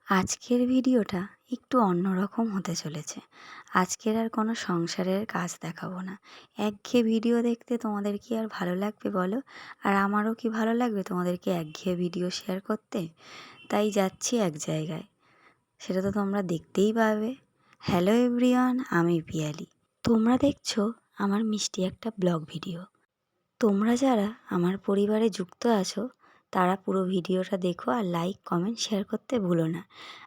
আজকের ভিডিওটা একটু অন্যরকম হতে চলেছে। আজকের আর কোনো সংসারের কাজ দেখাবো না। একঘেয়ে ভিডিও দেখতে তোমাদের কি আর ভালো লাগবে বলো? আর আমারও কি ভালো লাগবে তোমাদেরকে একঘেয়ে ভিডিও শেয়ার করতে? তাই যাচ্ছি এক জায়গায়। সেটা তো তোমরা দেখতেই পাবে। হ্যালো এভরিওয়ান, আমি পিয়ালি। তোমরা দেখছো আমার মিষ্টি একটা ব্লগ ভিডিও। তোমরা যারা আমার পরিবারে যুক্ত আছো তারা পুরো ভিডিওটা দেখো আর লাইক কমেন্ট শেয়ার করতে ভুলো না।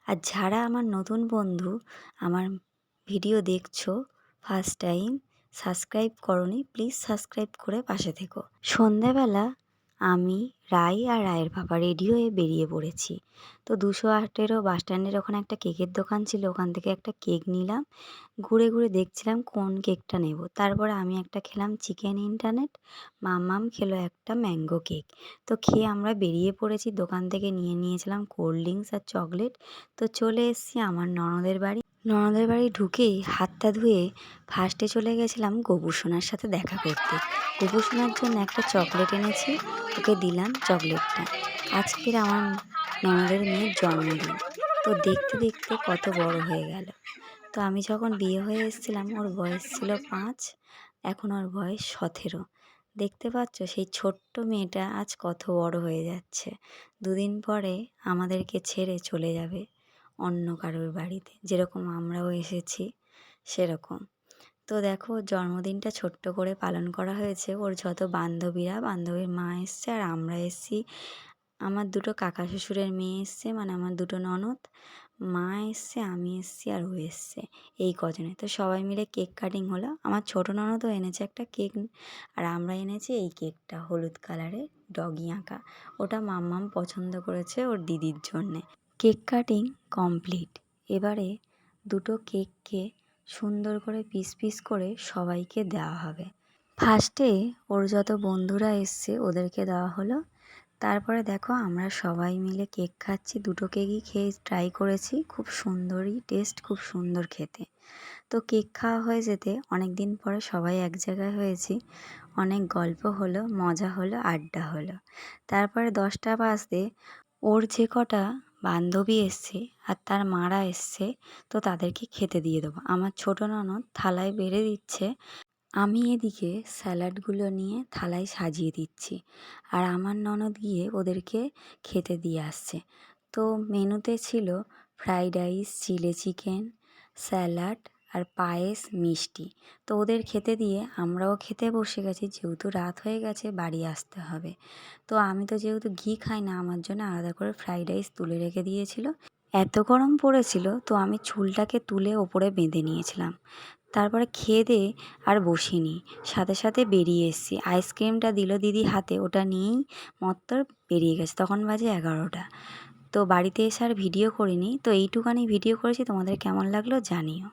আর যারা আমার নতুন বন্ধু আমার ভিডিও দেখছো ফার্স্ট টাইম, সাবস্ক্রাইব করোনি, প্লিজ সাবস্ক্রাইব করে পাশে থেকো। সন্ধেবেলা আমি রাই আর রায়ের বাবা রেডি হয়ে বেরিয়ে পড়েছি। তো 208-এরও বাস স্ট্যান্ডের ওখানে একটা কেকের দোকান ছিল, ওখান থেকে একটা কেক নিলাম। ঘুরে ঘুরে দেখছিলাম কোন কেকটা নেব। তারপরে আমি একটা খেলাম চিকেন ইন্টারনেট, মাম্মাম খেলো একটা ম্যাঙ্গো কেক। তো খেয়ে আমরা বেরিয়ে পড়েছি। দোকান থেকে নিয়েছিলাম কোল্ড ড্রিঙ্কস আর চকলেট। তো চলে এসেছি আমার ননদের বাড়ি। ননদের বাড়ি ঢুকেই হাতটা ধুয়ে ফার্স্টে চলে গেছিলাম গোপুসোনার সাথে দেখা করতে। গোপুসোনার জন্য একটা চকলেট এনেছি, ওকে দিলাম চকলেটটা। আজকের আমার ননদের মেয়ের জন্মদিন। তো দেখতে দেখতে কত বড় হয়ে গেল। তো আমি যখন বিয়ে হয়ে এসেছিলাম ওর বয়স ছিল 5, এখন ওর বয়স 17। দেখতে পাচ্ছ সেই ছোট্ট মেয়েটা আজ কত বড় হয়ে যাচ্ছে। 2 দিন পরে আমাদেরকে ছেড়ে চলে যাবে অন্য কারোর বাড়িতে, যেরকম আমরাও এসেছি সেরকম। তো দেখো ওর জন্মদিনটা ছোট্ট করে পালন করা হয়েছে। ওর যত বান্ধবীর মা এসছে আর আমরা এসছি। আমার 2 কাকা শ্বশুরের মেয়ে এসছে, মানে আমার 2 ননদ, মা এসছে, আমি এসছি আর ও এসছে, এই কজনে। তো সবাই মিলে কেক কাটিং হলো। আমার ছোট ননদও এনেছে একটা কেক আর আমরা এনেছি এই কেকটা হলুদ কালারের ডগি আঁকা। ওটা মাম্মাম পছন্দ করেছে ওর দিদির জন্যে। Cake cutting complete. এবারে 2 কেককে সুন্দর করে পিস পিস করে সবাইকে দেওয়া হবে। ফার্স্টে ওর যত বন্ধুরা এসছে ওদেরকে দেওয়া হলো। তারপরে দেখো আমরা সবাই মিলে কেক খাচ্ছি। 2 কেকই খেয়ে ট্রাই করেছি, খুব সুন্দরই টেস্ট, খুব সুন্দর খেতে। তো কেক খাওয়া হয়ে যেতে অনেক দিন পরে সবাই এক জায়গায় হয়েছি, অনেক গল্প হলো, মজা হলো, আড্ডা হলো। তারপরে 10টা বাজতে ওর যে কটা বান্ধবী এসছে আর তার মারা এসছে, তো তাদেরকে খেতে দিয়ে দেবো। আমার ছোট ননদ থালায় বেড়ে দিচ্ছে, আমি এদিকে স্যালাডগুলো নিয়ে থালায় সাজিয়ে দিচ্ছি। আর আমার ননদ গিয়ে ওদেরকে খেতে দিয়ে আসছে। তো মেনুতে ছিল fried rice, chilli chicken, salad আর পায়েস, মিষ্টি। তো ওদের খেতে দিয়ে আমরাও খেতে বসে গেছি, যেহেতু রাত হয়ে গেছে বাড়ি আসতে হবে। তো আমি তো যেহেতু ঘি খাই না, আমার জন্য আলাদা করে ফ্রাইড রাইস তুলে রেখে দিয়েছিল। এত গরম পড়েছিল তো আমি চুলটাকে তুলে ওপরে বেঁধে নিয়েছিলাম। তারপরে খেয়ে দিয়ে আর বসিনি, সাথে সাথে বেরিয়ে এসেছি। আইসক্রিমটা দিল দিদি হাতে, ওটা নিয়েই মত্তর বেরিয়ে গেছে। তখন বাজে 11টা। তো বাড়িতে এসে আর ভিডিও করিনি। তো এইটুখানি ভিডিও করেছি, তোমাদের কেমন লাগলো জানিও।